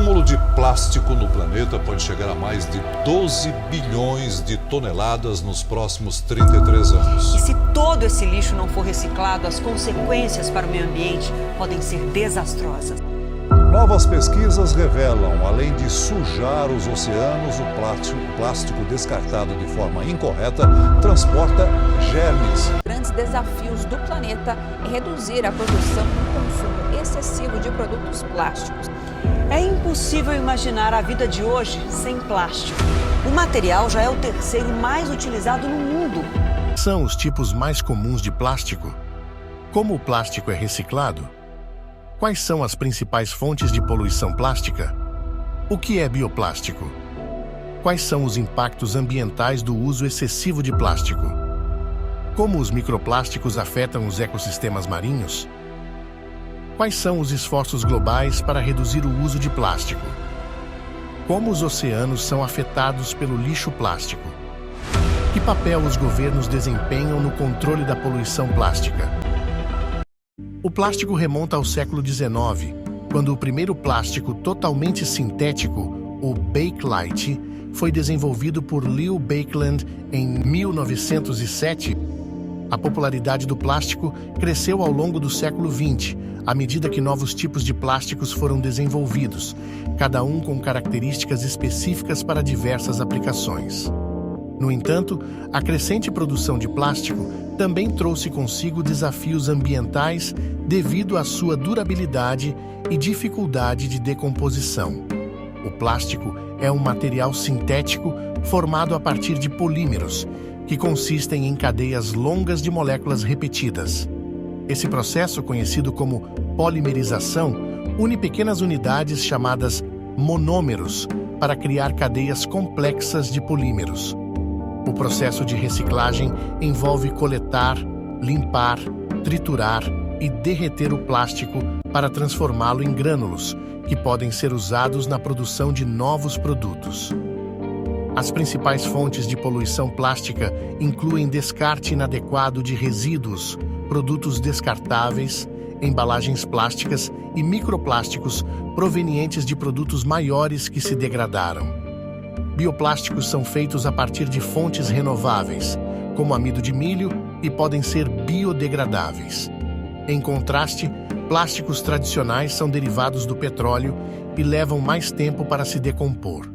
acúmulo de plástico no planeta pode chegar a mais de 12 bilhões de toneladas nos próximos 33 anos. E se todo esse lixo não for reciclado, as consequências para o meio ambiente podem ser desastrosas. Novas pesquisas revelam, além de sujar os oceanos, o plástico descartado de forma incorreta transporta germes. Grandes desafios do planeta é reduzir a produção e consumo excessivo de produtos plásticos. É impossível imaginar a vida de hoje sem plástico. O material já é o terceiro mais utilizado no mundo. São os tipos mais comuns de plástico? Como o plástico é reciclado? Quais são as principais fontes de poluição plástica? O que é bioplástico? Quais são os impactos ambientais do uso excessivo de plástico? Como os microplásticos afetam os ecossistemas marinhos? Quais são os esforços globais para reduzir o uso de plástico? Como os oceanos são afetados pelo lixo plástico? Que papel os governos desempenham no controle da poluição plástica? O plástico remonta ao século XIX, quando o primeiro plástico totalmente sintético, o Bakelite, foi desenvolvido por Leo Baekeland em 1907. A popularidade do plástico cresceu ao longo do século XX, à medida que novos tipos de plásticos foram desenvolvidos, cada um com características específicas para diversas aplicações. No entanto, a crescente produção de plástico também trouxe consigo desafios ambientais devido à sua durabilidade e dificuldade de decomposição. O plástico é um material sintético formado a partir de polímeros, que consistem em cadeias longas de moléculas repetidas. Esse processo, conhecido como polimerização, une pequenas unidades chamadas monômeros para criar cadeias complexas de polímeros. O processo de reciclagem envolve coletar, limpar, triturar e derreter o plástico para transformá-lo em grânulos, que podem ser usados na produção de novos produtos. As principais fontes de poluição plástica incluem descarte inadequado de resíduos, produtos descartáveis, embalagens plásticas e microplásticos provenientes de produtos maiores que se degradaram. Bioplásticos são feitos a partir de fontes renováveis, como amido de milho, e podem ser biodegradáveis. Em contraste, plásticos tradicionais são derivados do petróleo e levam mais tempo para se decompor.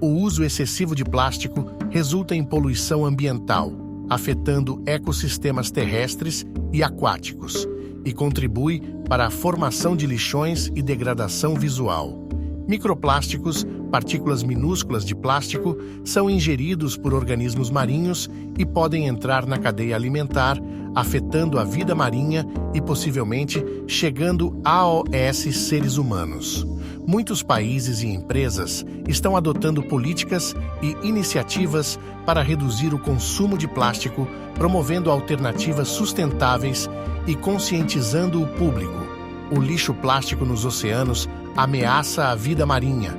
O uso excessivo de plástico resulta em poluição ambiental, afetando ecossistemas terrestres e aquáticos, e contribui para a formação de lixões e degradação visual. Microplásticos, partículas minúsculas de plástico, são ingeridos por organismos marinhos e podem entrar na cadeia alimentar, afetando a vida marinha e possivelmente chegando aos seres humanos. Muitos países e empresas estão adotando políticas e iniciativas para reduzir o consumo de plástico, promovendo alternativas sustentáveis e conscientizando o público. O lixo plástico nos oceanos ameaça a vida marinha,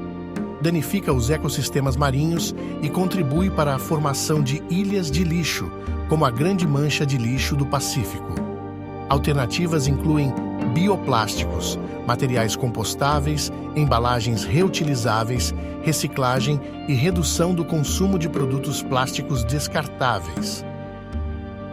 danifica os ecossistemas marinhos e contribui para a formação de ilhas de lixo, como a Grande Mancha de Lixo do Pacífico. Alternativas incluem bioplásticos, materiais compostáveis, embalagens reutilizáveis, reciclagem e redução do consumo de produtos plásticos descartáveis.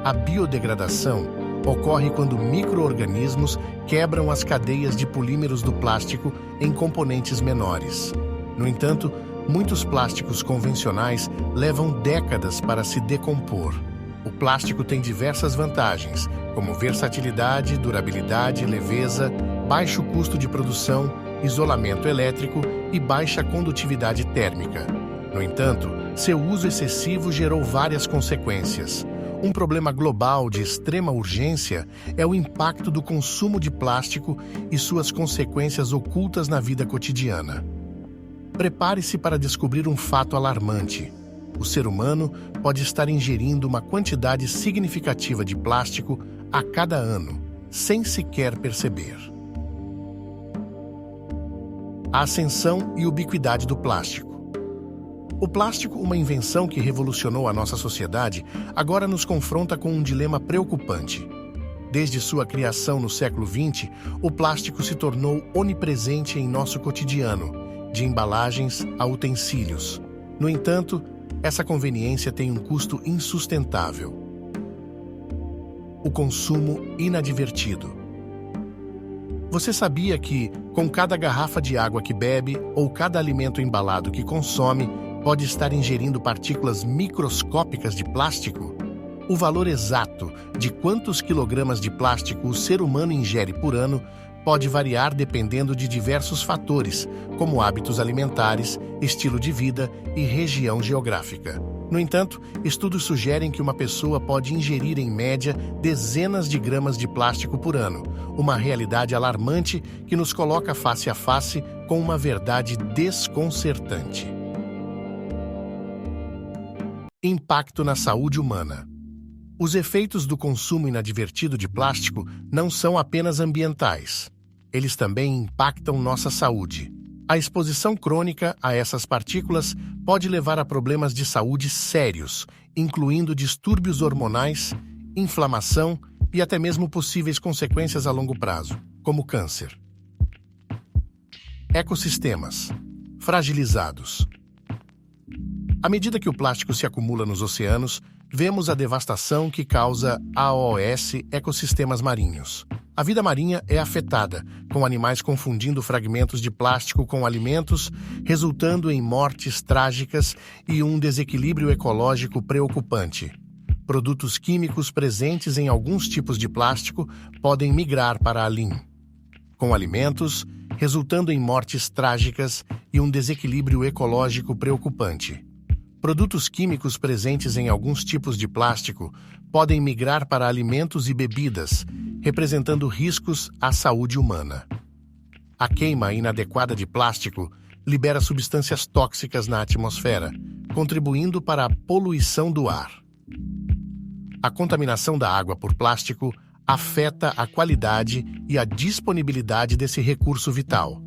A biodegradação ocorre quando micro-organismos quebram as cadeias de polímeros do plástico em componentes menores. No entanto, muitos plásticos convencionais levam décadas para se decompor. O plástico tem diversas vantagens, como versatilidade, durabilidade, leveza, baixo custo de produção, isolamento elétrico e baixa condutividade térmica. No entanto, seu uso excessivo gerou várias consequências. Um problema global de extrema urgência é o impacto do consumo de plástico e suas consequências ocultas na vida cotidiana. Prepare-se para descobrir um fato alarmante. O ser humano pode estar ingerindo uma quantidade significativa de plástico a cada ano, sem sequer perceber. A ascensão e ubiquidade do plástico. O plástico, uma invenção que revolucionou a nossa sociedade, agora nos confronta com um dilema preocupante. Desde sua criação no século XX, o plástico se tornou onipresente em nosso cotidiano, de embalagens a utensílios. No entanto, essa conveniência tem um custo insustentável. O consumo inadvertido. Você sabia que, com cada garrafa de água que bebe ou cada alimento embalado que consome, pode estar ingerindo partículas microscópicas de plástico? O valor exato de quantos quilogramas de plástico o ser humano ingere por ano pode variar dependendo de diversos fatores, como hábitos alimentares, estilo de vida e região geográfica. No entanto, estudos sugerem que uma pessoa pode ingerir, em média, dezenas de gramas de plástico por ano, uma realidade alarmante que nos coloca face a face com uma verdade desconcertante. Impacto na saúde humana. Os efeitos do consumo inadvertido de plástico não são apenas ambientais. Eles também impactam nossa saúde. A exposição crônica a essas partículas pode levar a problemas de saúde sérios, incluindo distúrbios hormonais, inflamação e até mesmo possíveis consequências a longo prazo, como câncer. Ecossistemas fragilizados. À medida que o plástico se acumula nos oceanos, vemos a devastação que causa aos ecossistemas marinhos. A vida marinha é afetada, com animais confundindo fragmentos de plástico com alimentos, resultando em mortes trágicas e um desequilíbrio ecológico preocupante. Produtos químicos presentes em alguns tipos de plástico podem migrar para a linha, com alimentos, resultando em mortes trágicas e um desequilíbrio ecológico preocupante. Produtos químicos presentes em alguns tipos de plástico podem migrar para alimentos e bebidas, representando riscos à saúde humana. A queima inadequada de plástico libera substâncias tóxicas na atmosfera, contribuindo para a poluição do ar. A contaminação da água por plástico afeta a qualidade e a disponibilidade desse recurso vital.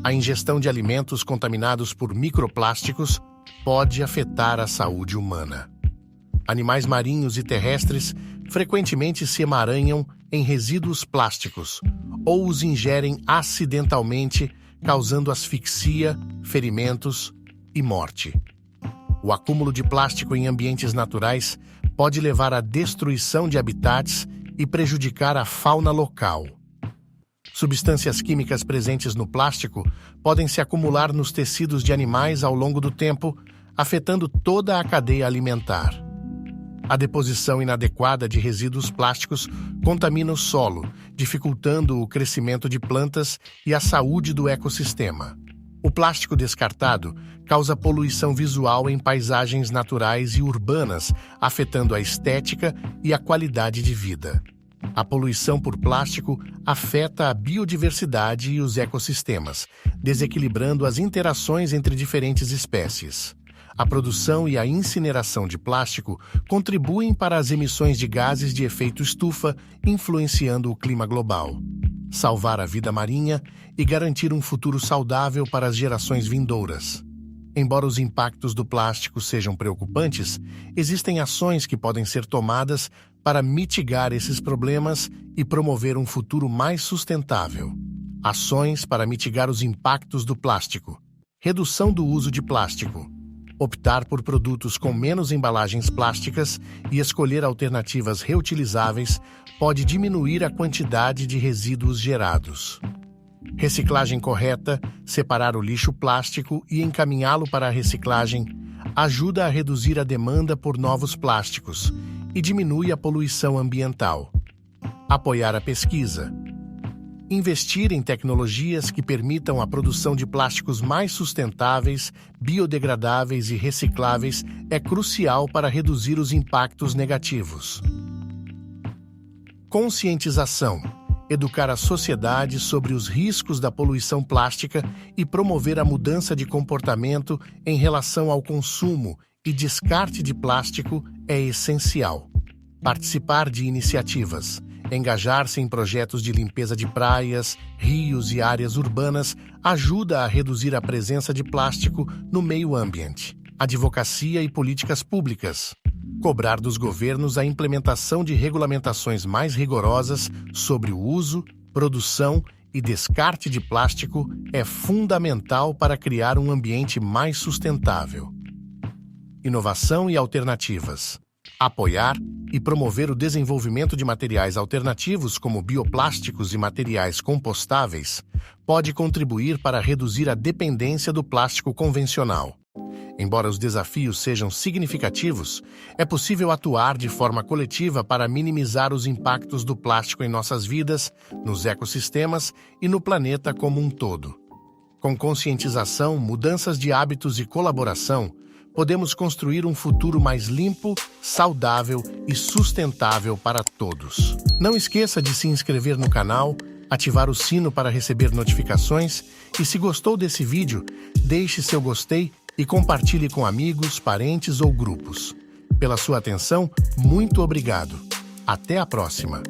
A ingestão de alimentos contaminados por microplásticos pode afetar a saúde humana. Animais marinhos e terrestres frequentemente se emaranham em resíduos plásticos ou os ingerem acidentalmente, causando asfixia, ferimentos e morte. O acúmulo de plástico em ambientes naturais pode levar à destruição de habitats e prejudicar a fauna local. Substâncias químicas presentes no plástico podem se acumular nos tecidos de animais ao longo do tempo, afetando toda a cadeia alimentar. A deposição inadequada de resíduos plásticos contamina o solo, dificultando o crescimento de plantas e a saúde do ecossistema. O plástico descartado causa poluição visual em paisagens naturais e urbanas, afetando a estética e a qualidade de vida. A poluição por plástico afeta a biodiversidade e os ecossistemas, desequilibrando as interações entre diferentes espécies. A produção e a incineração de plástico contribuem para as emissões de gases de efeito estufa, influenciando o clima global. Salvar a vida marinha e garantir um futuro saudável para as gerações vindouras. Embora os impactos do plástico sejam preocupantes, existem ações que podem ser tomadas para mitigar esses problemas e promover um futuro mais sustentável. Ações para mitigar os impactos do plástico. Redução do uso de plástico. Optar por produtos com menos embalagens plásticas e escolher alternativas reutilizáveis pode diminuir a quantidade de resíduos gerados. Reciclagem correta, separar o lixo plástico e encaminhá-lo para a reciclagem, ajuda a reduzir a demanda por novos plásticos e diminui a poluição ambiental. Apoiar a pesquisa. Investir em tecnologias que permitam a produção de plásticos mais sustentáveis, biodegradáveis e recicláveis é crucial para reduzir os impactos negativos. Conscientização. Educar a sociedade sobre os riscos da poluição plástica e promover a mudança de comportamento em relação ao consumo e descarte de plástico é essencial. Participar de iniciativas. Engajar-se em projetos de limpeza de praias, rios e áreas urbanas ajuda a reduzir a presença de plástico no meio ambiente. Advocacia e políticas públicas. Cobrar dos governos a implementação de regulamentações mais rigorosas sobre o uso, produção e descarte de plástico é fundamental para criar um ambiente mais sustentável. Inovação e alternativas. Apoiar e promover o desenvolvimento de materiais alternativos como bioplásticos e materiais compostáveis pode contribuir para reduzir a dependência do plástico convencional. Embora os desafios sejam significativos, é possível atuar de forma coletiva para minimizar os impactos do plástico em nossas vidas, nos ecossistemas e no planeta como um todo. Com conscientização, mudanças de hábitos e colaboração, podemos construir um futuro mais limpo, saudável e sustentável para todos. Não esqueça de se inscrever no canal, ativar o sino para receber notificações e, se gostou desse vídeo, deixe seu gostei e compartilhe com amigos, parentes ou grupos. Pela sua atenção, muito obrigado. Até a próxima!